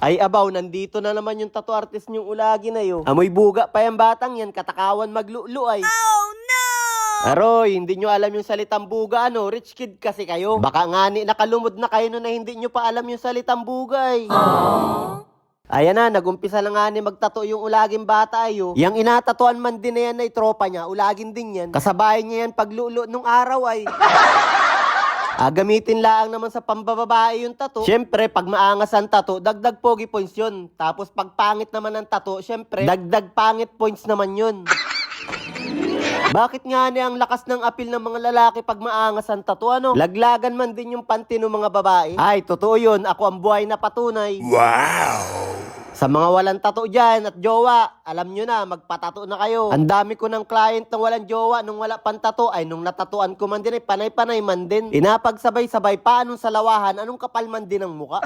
Ay abaw, nandito na naman yung tattoo artist niyong ulagi na yo. Amoy buga pa yung batang yan, katakawan maglulu ay. Oh no! Aroy, hindi nyo alam yung salitang buga ano, rich kid kasi kayo. Baka nga ni nakalumod na kayo no na hindi nyo pa alam yung salitang buga ay. Ayan na, nagumpisa na nga ni magtato yung ulaging bata ayo. Yang inatatuan man din na yan ay tropa niya, ulagin din yan. Kasabay niya yan paglulo nung araw ay. Gamitin lang naman sa pambababae yung tato. Siyempre, pag maangas ang tato, dagdag pogi points yun. Tapos pag pangit naman ang tato, siyempre, dagdag pangit points naman yun. Bakit nga ni ang lakas ng apil ng mga lalaki pag maangas ang tato, ano? Laglagan man din yung panty ng mga babae. Ay, totoo yun. Ako ang buhay na patunay. Wow! Sa mga walang tato dyan at jowa, alam nyo na, magpatato na kayo. Ang dami ko ng client na walang jowa nung wala pang tato, ay nung natatuan ko man din ay panay-panay man din. Inapagsabay-sabay pa anong salawahan, anong kapal man din ang muka.